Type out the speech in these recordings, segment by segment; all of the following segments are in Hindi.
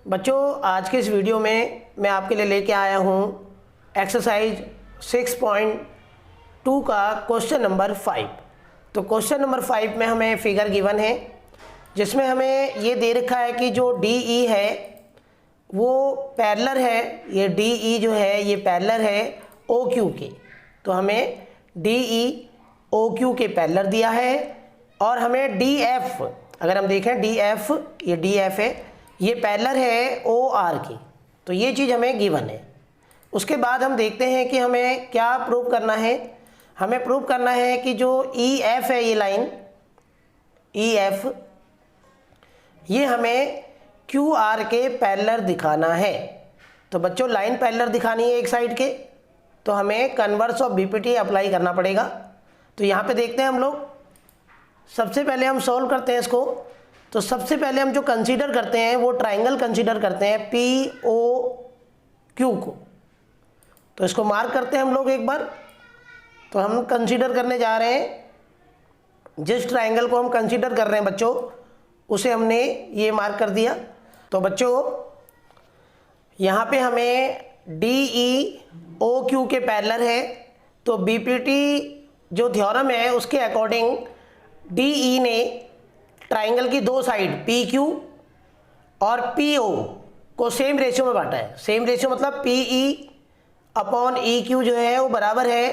बच्चों आज के इस वीडियो में मैं आपके लिए लेके आया हूँ एक्सरसाइज 6.2 का क्वेश्चन नंबर 5। तो क्वेश्चन नंबर 5 में हमें फिगर गिवन है जिसमें हमें ये दे रखा है कि जो डी ई है वो पैरेलल है, ये डी ई जो है ये पैरेलल है ओ क्यू के। तो हमें डी ई ओ क्यू के पैरेलल दिया है और हमें डी एफ, अगर हम देखें डी एफ, ये डी एफ है, ये पैरेलल है ओ आर की। तो ये चीज़ हमें गिवन है। उसके बाद हम देखते हैं कि हमें क्या प्रूव करना है। हमें प्रूव करना है कि जो ई एफ है, ये लाइन ई एफ, ये हमें क्यू आर के पैरेलल दिखाना है। तो बच्चों लाइन पैरेलल दिखानी है एक साइड के, तो हमें कन्वर्स ऑफ बीपीटी अप्लाई करना पड़ेगा। तो यहाँ पे देखते हैं हम लोग, सबसे पहले हम सॉल्व करते हैं इसको। तो सबसे पहले हम जो कंसीडर करते हैं वो ट्राइंगल कंसीडर करते हैं पी ओ क्यू को। तो इसको मार्क करते हैं हम लोग एक बार। तो हम कंसीडर करने जा रहे हैं, जिस ट्राइंगल को हम कंसीडर कर रहे हैं बच्चों उसे हमने ये मार्क कर दिया। तो बच्चों यहाँ पे हमें डी ई ओ क्यू के पैरेलल है, तो बीपीटी जो थ्योरम है उसके अकॉर्डिंग डी ई ने ट्राइंगल की दो साइड पी क्यू और पी ओ को सेम रेशियो में बांटा है। सेम रेशियो मतलब P E upon E Q जो है वो बराबर है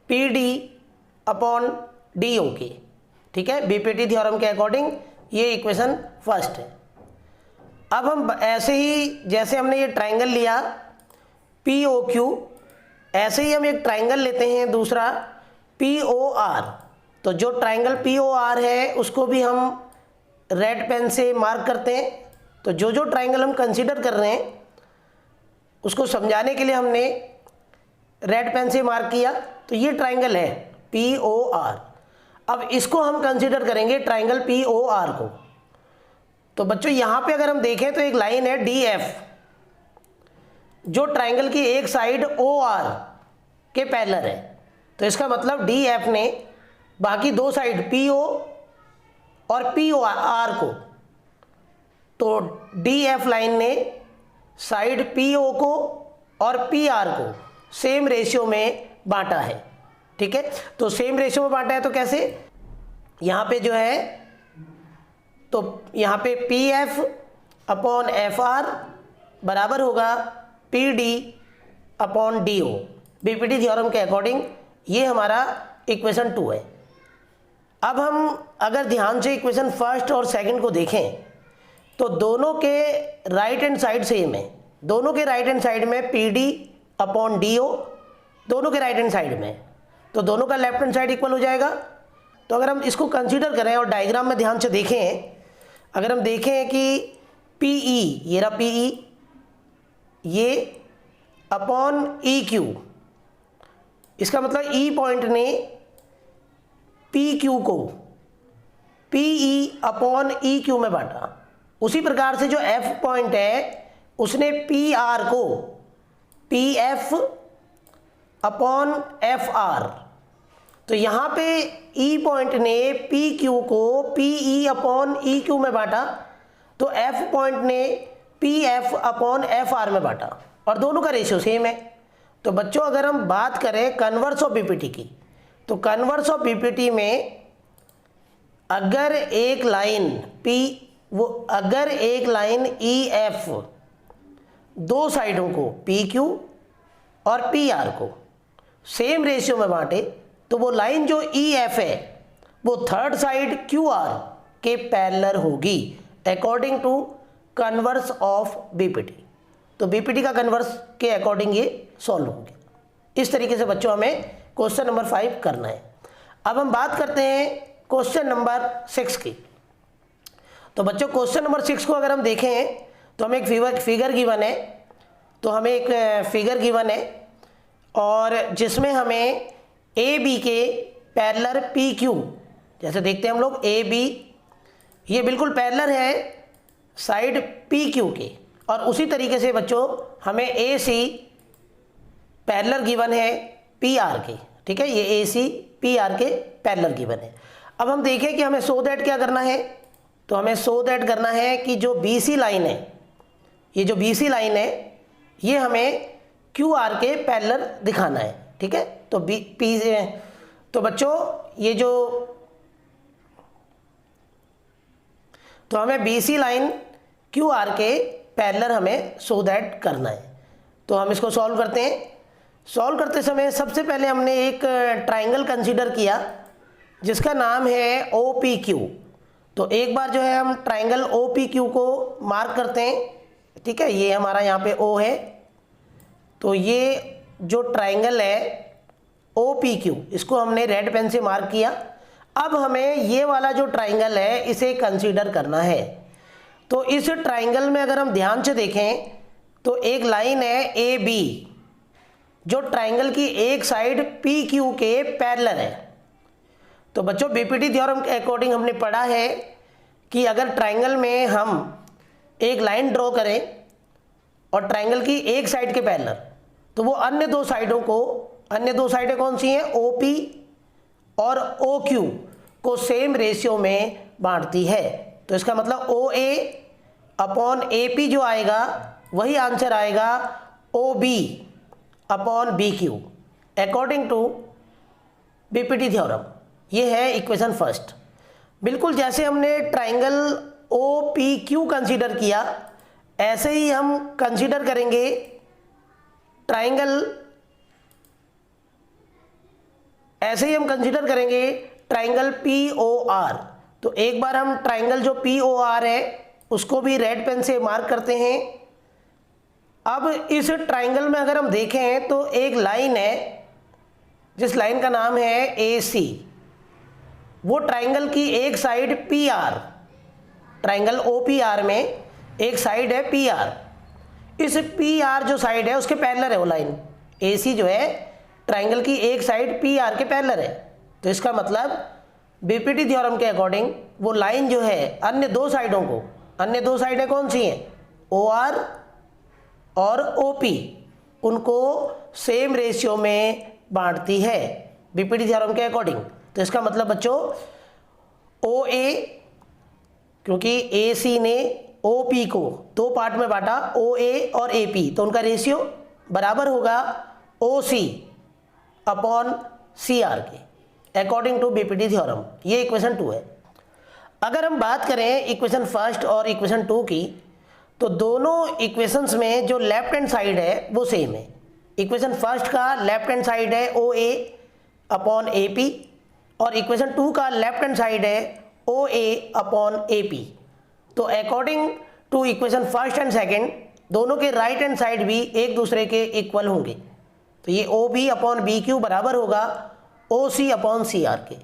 P D upon D O के। ठीक है, बीपीटी थ्योरम के अकॉर्डिंग ये इक्वेशन फर्स्ट है। अब हम ऐसे ही जैसे हमने ये ट्राइंगल लिया पी ओ क्यू, ऐसे ही हम एक ट्राइंगल लेते हैं दूसरा पी ओ आर। तो जो ट्राइंगल पी ओ आर है उसको भी हम रेड पेन से मार्क करते हैं। तो जो जो ट्राइंगल हम कंसीडर कर रहे हैं उसको समझाने के लिए हमने रेड पेन से मार्क किया। तो ये ट्राइंगल है पी ओ आर। अब इसको हम कंसीडर करेंगे ट्राइंगल पी ओ आर को। तो बच्चों यहाँ पे अगर हम देखें तो एक लाइन है डी एफ जो ट्राइंगल की एक साइड ओ आर के पैरेलल है। तो इसका मतलब डी एफ ने बाकी दो साइड पी ओ और पी ओ आर को, तो डी एफ लाइन ने साइड पी ओ को और पी आर को सेम रेशियो में बांटा है। ठीक है, तो सेम रेशियो में बांटा है तो कैसे, यहाँ पे जो है तो यहाँ पे P F upon F R बराबर होगा P D upon D O. BPT theorem के अकॉर्डिंग ये हमारा इक्वेशन 2 है। अब हम अगर ध्यान से इक्वेशन फर्स्ट और सेकंड को देखें तो दोनों के राइट हैंड साइड सेम है। दोनों के राइट हैंड साइड में P D upon D O, दोनों के राइट हैंड साइड में, तो दोनों का लेफ्ट हैंड साइड इक्वल हो जाएगा। तो अगर हम इसको कंसीडर करें और डायग्राम में ध्यान से देखें, अगर हम देखें कि पी ई, ये रहा पी ई, ये अपॉन ई क्यू, इसका मतलब ई पॉइंट ने पी क्यू को P E upon E Q में बांटा। उसी प्रकार से जो एफ पॉइंट है उसने पी आर को P F upon F are. तो यहाँ पे ई पॉइंट ने पी क्यू को P E upon E Q में बांटा, तो एफ पॉइंट ने P F upon F are में बांटा और दोनों का रेशियो सेम है। तो बच्चों अगर हम बात करें कन्वर्स ऑफ बीपीटी की, तो कन्वर्स ऑफ बीपीटी में अगर एक लाइन ई एफ दो साइडों को पी क्यू और पी आर को सेम रेशियो में बांटे, तो वो लाइन जो ई एफ है वो थर्ड साइड क्यू आर के पैरेलल होगी according to converse of BPT. तो बीपीटी का कन्वर्स के अकॉर्डिंग ये सॉल्व होगी। इस तरीके से बच्चों हमें क्वेश्चन नंबर 5 करना है। अब हम बात करते हैं क्वेश्चन नंबर 6 की। तो बच्चों क्वेश्चन नंबर 6 को अगर हम देखें तो हमें एक फिगर गिवन है। तो हमें एक फिगर गिवन है और जिसमें हमें ए बी के पैरेलल पी क्यू, जैसे देखते हैं हम लोग ए बी ये बिल्कुल पैरेलल है साइड पी क्यू के, और उसी तरीके से बच्चों हमें ए सी पैरेलल गिवन है पी आर के। ठीक है, ये ए सी पी आर के पैरेलल गिवन है। अब हम देखें कि हमें सो दैट क्या करना है। तो हमें सो दैट करना है कि जो बी सी लाइन है ये जो BC लाइन है ये हमें QR के पैरेलल दिखाना है, ठीक है। तो बच्चों ये जो तो हमें BC लाइन QR के पैरेलल हमें शो दैट करना है। तो हम इसको सॉल्व करते हैं। सॉल्व करते समय सबसे पहले हमने एक ट्राइंगल कंसीडर किया जिसका नाम है OPQ। तो एक बार जो है हम ट्राइंगल OPQ को मार्क करते हैं, ठीक है। ये हमारा यहाँ पे O है, तो ये जो ट्राइंगल है OPQ इसको हमने रेड पेन से मार्क किया। अब हमें ये वाला जो ट्राइंगल है इसे कंसीडर करना है। तो इस ट्राइंगल में अगर हम ध्यान से देखें तो एक लाइन है AB जो ट्राइंगल की एक साइड PQ के पैरेलल है। तो बच्चों BPT थ्योरम के अकॉर्डिंग हमने पढ़ा है कि अगर ट्राइंगल में हम एक लाइन ड्रॉ करें और ट्राइंगल की एक साइड के पैरेलल, तो वो अन्य दो साइडें कौन सी हैं, OP और OQ को सेम रेशियो में बांटती है। तो इसका मतलब OA अपॉन AP जो आएगा वही आंसर आएगा OB upon BQ according to BPT theorem. ये है इक्वेशन फर्स्ट। बिल्कुल जैसे हमने ट्राइंगल OPQ कंसीडर किया ऐसे ही हम कंसीडर करेंगे ट्राइंगल POR। तो एक बार हम ट्राइंगल जो POR है उसको भी रेड पेन से मार्क करते हैं। अब इस ट्राइंगल में अगर हम देखें तो एक लाइन है जिस लाइन का नाम है AC। वो ट्राइंगल की एक साइड PR, ट्राइंगल OPR में एक साइड है PR। इस PR जो साइड है उसके पैरेलल है वो लाइन। AC जो है ट्राइंगल की एक साइड PR के पैरेलल है। तो इसका मतलब BPT थ्योरम के अकॉर्डिंग वो लाइन जो है अन्य दो साइडें कौन सी हैं, OR और OP, उनको सेम रेशियो में बांटती है BPT थ्योरम के अकॉर्डिंग। तो इसका मतलब बच्चों OA, क्योंकि AC ने OP को दो पार्ट में बांटा, OA और AP, तो उनका रेशियो बराबर होगा OC अपॉन CR के अकॉर्डिंग टू BPT थ्योरम। ये इक्वेशन 2 है। अगर हम बात करें इक्वेशन फर्स्ट और इक्वेशन 2 की, तो दोनों इक्वेशंस में जो लेफ्ट हैंड साइड है वो सेम है। इक्वेशन फर्स्ट का लेफ्ट हैंड साइड है OA अपॉन AP और इक्वेशन 2 का लेफ्ट हैंड साइड है OA अपॉन AP। तो according to equation first and second दोनों के राइट हैंड साइड भी एक दूसरे के इक्वल होंगे। तो ये OB अपॉन BQ बराबर होगा OC अपॉन CR के।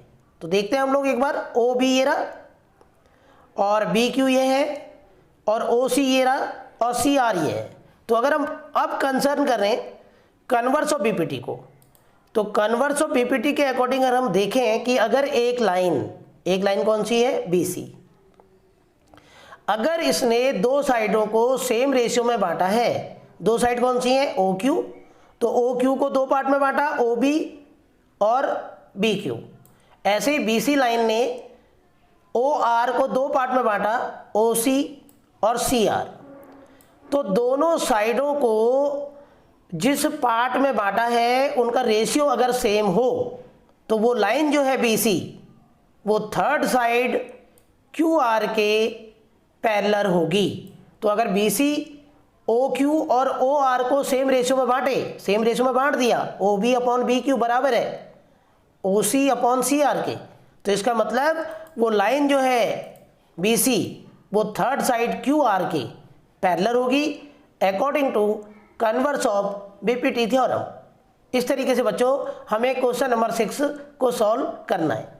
तो देखते हैं हम लोग एक बार, OB ये रहा और BQ ये है और OC ये रहा और CR ये है। तो अगर हम अब कंसर्न करें कन्वर्स ऑफ BPT को, तो कन्वर्स ऑफ BPT के अकॉर्डिंग अगर हम देखें कि अगर एक लाइन कौन सी है, BC, अगर इसने दो साइडों को सेम रेशियो में बांटा है, दो साइड कौन सी हैं, OQ, तो OQ को दो पार्ट में बांटा, OB और BQ। ऐसे ही BC लाइन ने OR को दो पार्ट में बांटा, OC और CR। तो दोनों साइडों को जिस पार्ट में बांटा है उनका रेशियो अगर सेम हो तो वो लाइन जो है BC वो थर्ड साइड QR के पैरेलल होगी। तो अगर BC OQ और OR को सेम रेशियो में बांट दिया, OB अपॉन BQ बराबर है OC अपॉन CR के। तो इसका मतलब वो लाइन जो है BC वो थर्ड साइड QR के पैरेलल होगी according to converse of BPT theorem. इस तरीके से बच्चों हमें क्वेश्चन नंबर 6 को सॉल्व करना है।